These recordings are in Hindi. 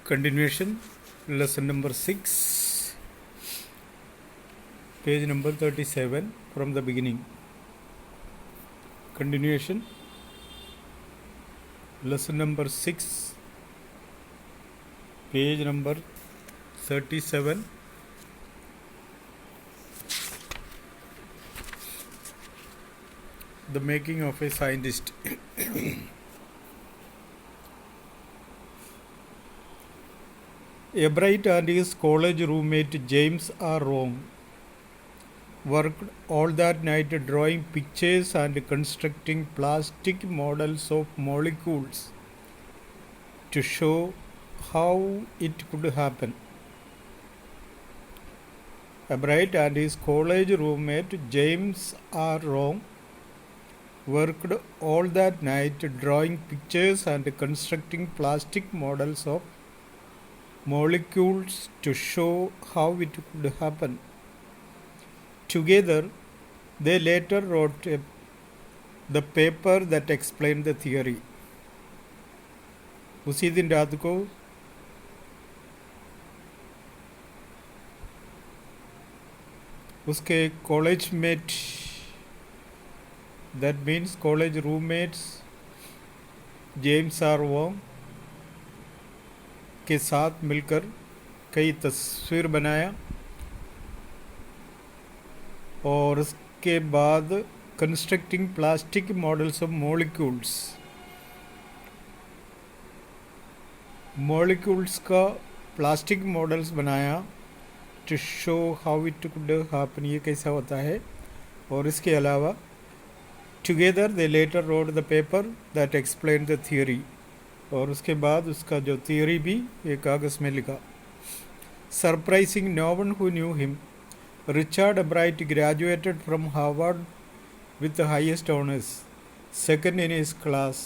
Continuation, lesson number 6, page number 37 from the beginning. Continuation, lesson number 6, page number 37. The making of a scientist. Ebright and his college roommate James R. Wrong worked all that night drawing pictures and constructing plastic models of molecules to show how it could happen. Ebright and his college roommate James R. Wrong worked all that night drawing pictures and constructing plastic models of molecules to show how it could happen. Together, they later wrote the paper that explained the theory. उसी दिन रात को उसके college mate, that means college roommates James R Wong के साथ मिलकर कई तस्वीर बनाया और उसके बाद constructing plastic models of molecules का प्लास्टिक मॉडल्स बनाया to show how it could happen, ये कैसा होता है. और इसके अलावा together they later wrote the paper that explain the theory, और उसके बाद उसका जो थियोरी भी एक कागज़ में लिखा. Surprising no one who knew him, Richard Ebright graduated from Harvard with the highest honors, second in his class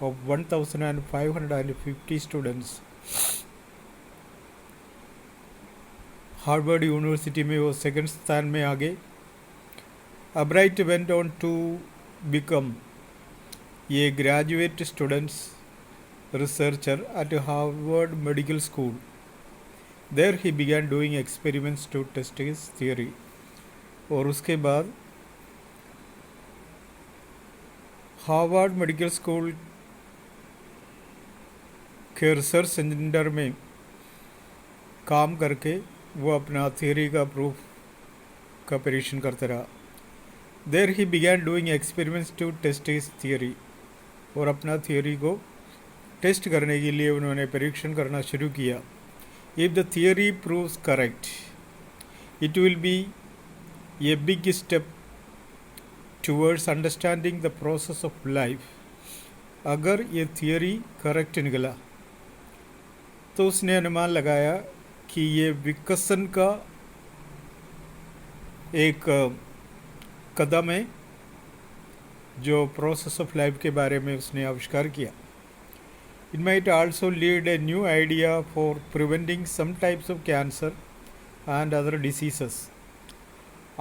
of 1550 students. Harvard university में वो सेकंड स्थान में आ गए. Ebright went on to become ये graduate students researcher at Harvard Medical School. There he began doing experiments to test his theory. और उसके बाद हार्वर्ड मेडिकल स्कूल के रिसर्च सेंटर में काम करके वो अपना थियोरी का प्रूफ का परीक्षण करते रहा. There he began doing experiments to test his theory, और अपना थियोरी को टेस्ट करने के लिए उन्होंने परीक्षण करना शुरू किया. If the theory proves correct, it will be a big step towards understanding the process of life. अगर ये थियोरी करेक्ट निकला तो उसने अनुमान लगाया कि ये विकसन का एक कदम है जो प्रोसेस ऑफ लाइफ के बारे में उसने आविष्कार किया. It might also lead a new idea for preventing some types of cancer and other diseases.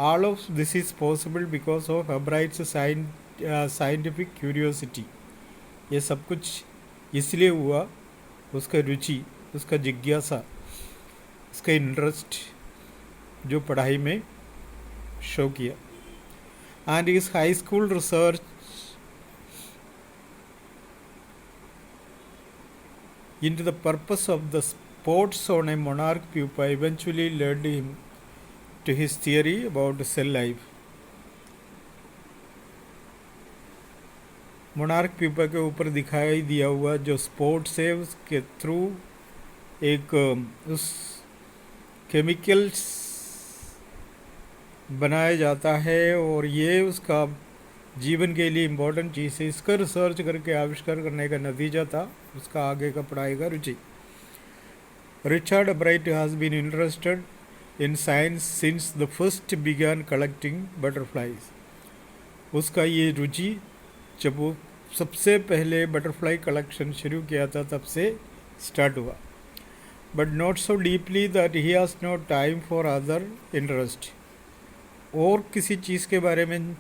All of this is possible because of Ebright's scientific curiosity. ये सब कुछ इसलिए हुआ उसका रुचि, उसका जिज्ञासा, उसका इंटरेस्ट जो पढ़ाई में शो किया. And his high school research into the purpose of the spots on a monarch pupa eventually led him to his theory about cell life. Monarch pupa के ऊपर दिखाई दिया हुआ जो स्पोर्ट्स है उसके थ्रू एक उस केमिकल्स बनाया जाता है, और ये उसका जीवन के लिए इम्पोर्टेंट चीज़ है. इसका रिसर्च करके आविष्कार करने का नतीजा था उसका आगे का पढ़ाई का रुचि. Richard Ebright has been interested in science since the first began collecting butterflies. उसका ये रुचि जब वो सबसे पहले बटरफ्लाई कलेक्शन शुरू किया था तब से स्टार्ट हुआ. But not so deeply that he has no time for other interest. और किसी चीज़ के बारे में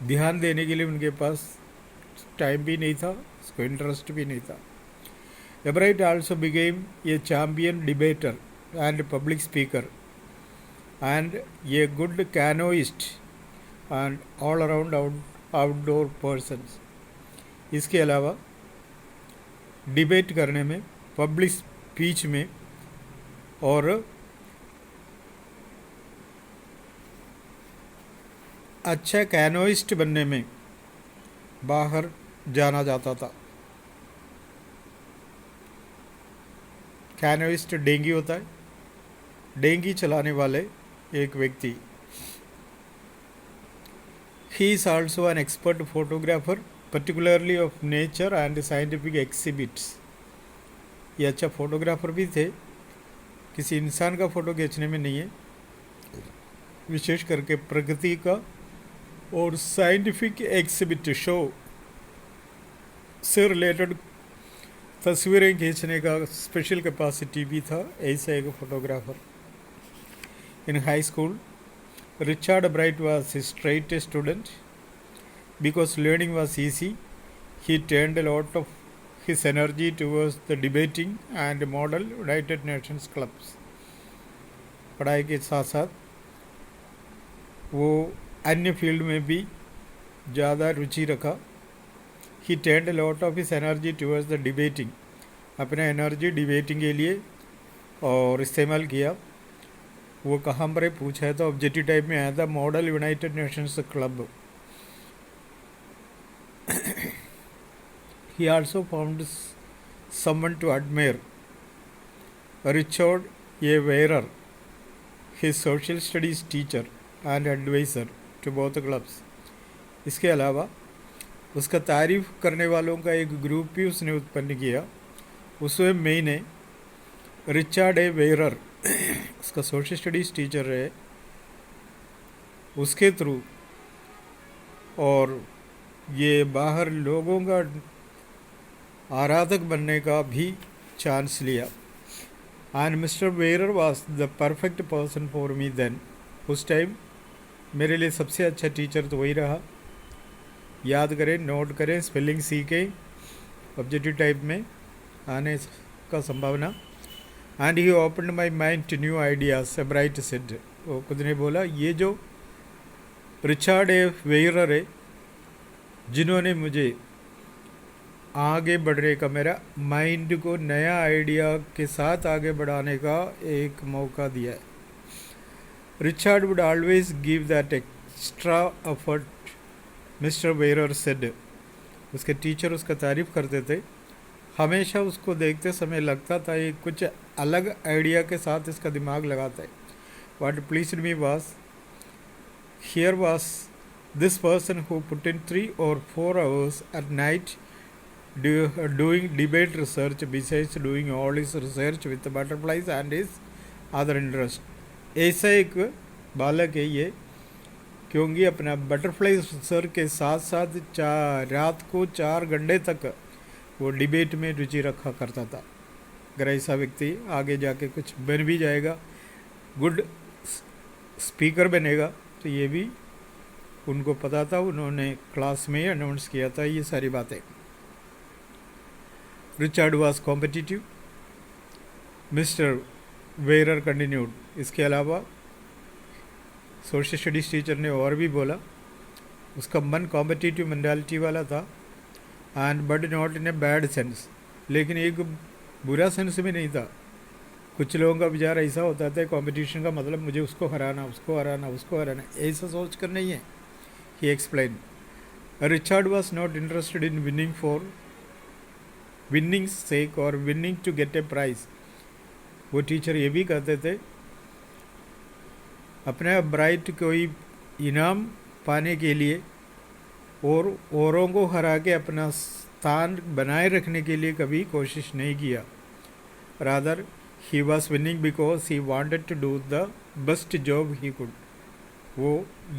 ध्यान देने के लिए उनके पास टाइम भी नहीं था, उसको इंटरेस्ट भी नहीं था. Ebright also became a champion debater and public speaker and a good canoeist and all around outdoor person. इसके अलावा डिबेट करने में, पब्लिक स्पीच में और अच्छा कैनोइस्ट बनने में बाहर जाना जाता था। कैनोइस्ट डेंगी होता है, डेंगी चलाने वाले एक व्यक्ति। He is also an expert photographer particularly of nature and scientific exhibits। ये अच्छा फोटोग्राफर भी थे, किसी इंसान का फ़ोटो खींचने में नहीं है, विशेष करके प्रकृति का और साइंटिफिक एग्जिबिट शो से रिलेटेड तस्वीरें खींचने का स्पेशल कैपेसिटी भी था ऐसा एक photographer. In high school Richard bright was a straight student because learning was easy. He turned a lot of his energy towards the debating and model United Nations clubs। पढ़ाई के साथ साथ वो अन्य फील्ड में भी ज़्यादा रुचि रखा। He turned a lot of his energy towards the debating। अपना एनर्जी डिबेटिंग के लिए और इस्तेमाल किया। वो कहाँ पर पूछा है तो ऑब्जेक्टिव टाइप में आया था, model United Nations club. He also found someone to admire, Richard A. Weyrer, his social studies teacher and advisor to both clubs। इसके अलावा उसका तारीफ करने वालों का एक ग्रुप भी उसने उत्पन्न किया। उसमें मेन है रिचर्ड ए वेरर, उसका सोशल स्टडीज़ टीचर है, उसके थ्रू और ये बाहर लोगों का आराधक बनने का भी चांस लिया। And Mister Wehrer was the perfect person for me then. उस टाइम मेरे लिए सबसे अच्छा टीचर तो वही रहा। याद करें, नोट करें, स्पेलिंग सीखें, ऑब्जेक्टिव टाइप में आने का संभावना। And he opened my mind to new ideas, Bright said. वो खुद ने बोला, ये जो रिचर्ड ए वेरर है जिन्होंने मुझे आगे बढ़ने का, मेरा माइंड को नया आइडिया के साथ आगे बढ़ाने का एक मौका दिया है। Richard would always give that extra effort, Mister Wehrer said. उसके टीचर उसका तारीफ करते थे, हमेशा उसको देखते समय लगता था ये कुछ अलग आइडिया के साथ इसका दिमाग लगाता है। What pleased me was here was this person who put in 3 or 4 hours at night doing debate research besides doing all his research with the butterflies and his other interest। ऐसा एक बालक है ये, क्योंकि अपना बटरफ्लाई रिसर्च के साथ साथ रात को 4 घंटे तक वो डिबेट में रुचि रखा करता था। अगर ऐसा व्यक्ति आगे जाके कुछ बन भी जाएगा, गुड स्पीकर बनेगा, तो ये भी उनको पता था, उन्होंने क्लास में अनाउंस किया था ये सारी बातें। Richard was competitive, Mister Wehrer continued. इसके अलावा सोशल स्टडीज़ टीचर ने और भी बोला, उसका मन कॉम्पिटिटिव मेंटालिटी वाला था and but not in a bad sense, लेकिन एक बुरा सेंस में नहीं था। कुछ लोगों का विचार ऐसा होता था कंपटीशन का मतलब मुझे उसको हराना, उसको हराना, उसको हराना, ऐसा सोच कर नहीं है। He explained, Richard was not interested in winning for winning's sake or winning to get a prize। वो टीचर ये भी कहते थे, अपने ब्राइट कोई इनाम पाने के लिए और औरों को हरा के अपना स्थान बनाए रखने के लिए कभी कोशिश नहीं किया। Rather he was winning because he wanted to do the best job he could. वो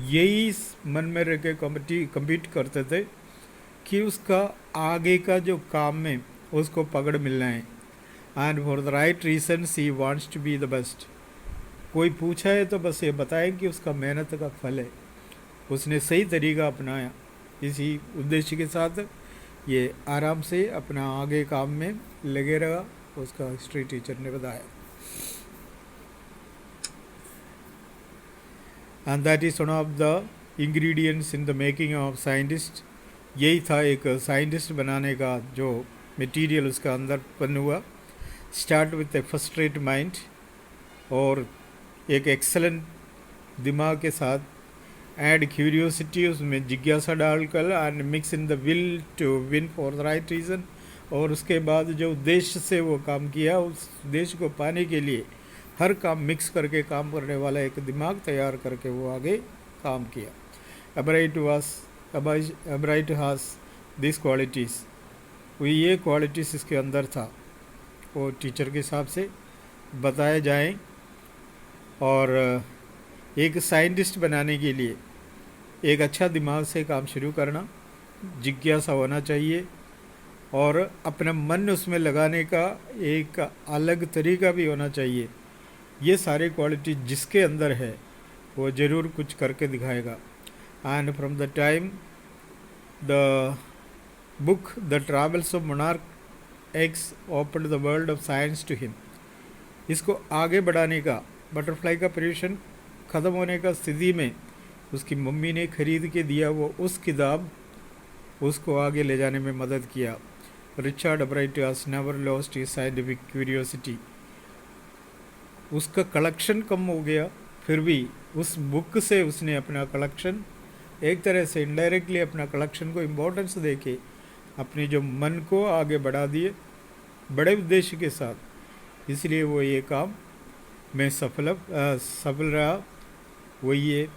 यही मन में रह के कम्पीट करते थे कि उसका आगे का जो काम में उसको पकड़ मिलना है। And for the right reason he wants to be the best. कोई पूछा है तो बस ये बताएं कि उसका मेहनत का फल है, उसने सही तरीका अपनाया इसी उद्देश्य के साथ ये आराम से अपना आगे काम में लगे रहा, उसका हिस्ट्री टीचर ने बताया। And that is one of the ingredients in the making of scientist. यही था एक साइंटिस्ट बनाने का जो मटेरियल उसका अंदर उत्पन्न हुआ। Start with A first rate mind, और एक एक्सेलेंट दिमाग के साथ ऐड क्यूरियोसिटी, उसमें जिज्ञासा डालकर, and mix in the will to win for the right reason. और उसके बाद जो उद्देश्य से वो काम किया, उस उद्देश्य को पाने के लिए हर काम मिक्स करके काम करने वाला एक दिमाग तैयार करके वो आगे काम किया। अब्राइट हास दिस क्वालिटीज़, वो ये क्वालिटीज़ इसके अंदर था, वो टीचर के हिसाब से बताए जाएं। और एक साइंटिस्ट बनाने के लिए एक अच्छा दिमाग से काम शुरू करना, जिज्ञासा होना चाहिए, और अपना मन उसमें लगाने का एक अलग तरीका भी होना चाहिए। ये सारे क्वालिटी जिसके अंदर है वो ज़रूर कुछ करके दिखाएगा। And from the time the book the travels of Monarch X open the world of science to him, इसको आगे बढ़ाने का, बटरफ्लाई का ऑपरेशन ख़त्म होने का स्थिति में उसकी मम्मी ने खरीद के दिया वो उस किताब, उसको आगे ले जाने में मदद किया। Richard Ebright has never lost his scientific curiosity. उसका कलेक्शन कम हो गया, फिर भी उस बुक से उसने अपना कलेक्शन, एक तरह से इनडायरेक्टली अपना कलेक्शन को इम्पोर्टेंस देके अपने जो मन को आगे बढ़ा दिए बड़े उद्देश्य के साथ। इसलिए वो ये काम में सफल रहा। वही है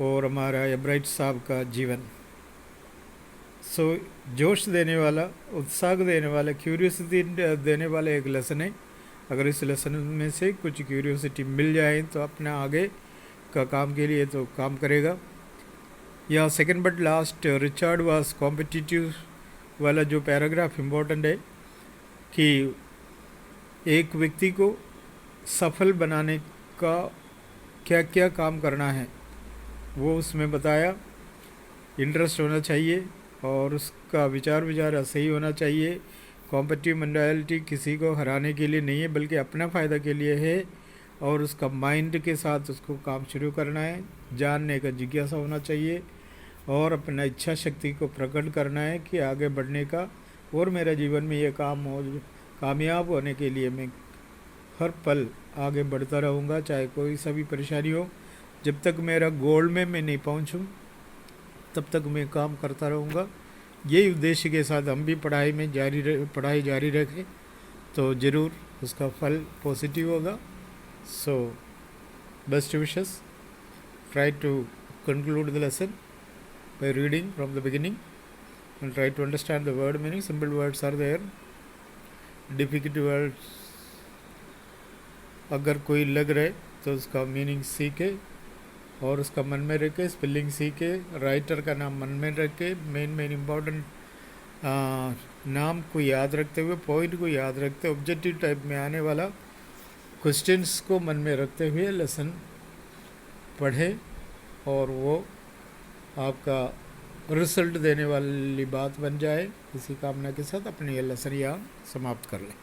और हमारा अब्राइट साहब का जीवन। जोश देने वाला, उत्साह देने वाला, क्यूरियोसिटी देने वाला एक लेसन है। अगर इस लेसन में से कुछ क्यूरियोसिटी मिल जाए तो अपना आगे का काम के लिए तो काम करेगा। या second but last, Richard was competitive वाला जो पैराग्राफ इम्पोर्टेंट है कि एक व्यक्ति को सफल बनाने का क्या क्या काम करना है वो उसमें बताया। इंटरेस्ट होना चाहिए और उसका विचार सही होना चाहिए। कॉम्पिटिटिव मेंटालिटी किसी को हराने के लिए नहीं है बल्कि अपना फ़ायदा के लिए है, और उसका माइंड के साथ उसको काम शुरू करना है। जानने का जिज्ञासा होना चाहिए और अपना इच्छा शक्ति को प्रकट करना है कि आगे बढ़ने का, और मेरा जीवन में ये काम हो, कामयाब होने के लिए मैं हर पल आगे बढ़ता रहूँगा, चाहे कोई सा भी परेशानी हो। जब तक मेरा गोल में मैं नहीं पहुँचूँ तब तक मैं काम करता रहूँगा। यही उद्देश्य के साथ हम भी पढ़ाई जारी रखें तो ज़रूर उसका फल पॉजिटिव होगा। So best wishes. Try to conclude the lesson by reading from the beginning and try to understand the word meaning. Simple words are there, difficult words अगर कोई लग रहे तो उसका मीनिंग सीखे और उसका मन में रखे, स्पेलिंग सीखे, राइटर का नाम मन में रखे, मेन इम्पोर्टेंट नाम को याद रखते हुए, पॉइंट को याद रखते, ऑब्जेक्टिव टाइप में आने वाला क्वेश्चंस को मन में रखते हुए लेसन पढ़े और वो आपका रिजल्ट देने वाली बात बन जाए। इसी कामना के साथ अपनी ये लेसन यहाँ समाप्त कर लें।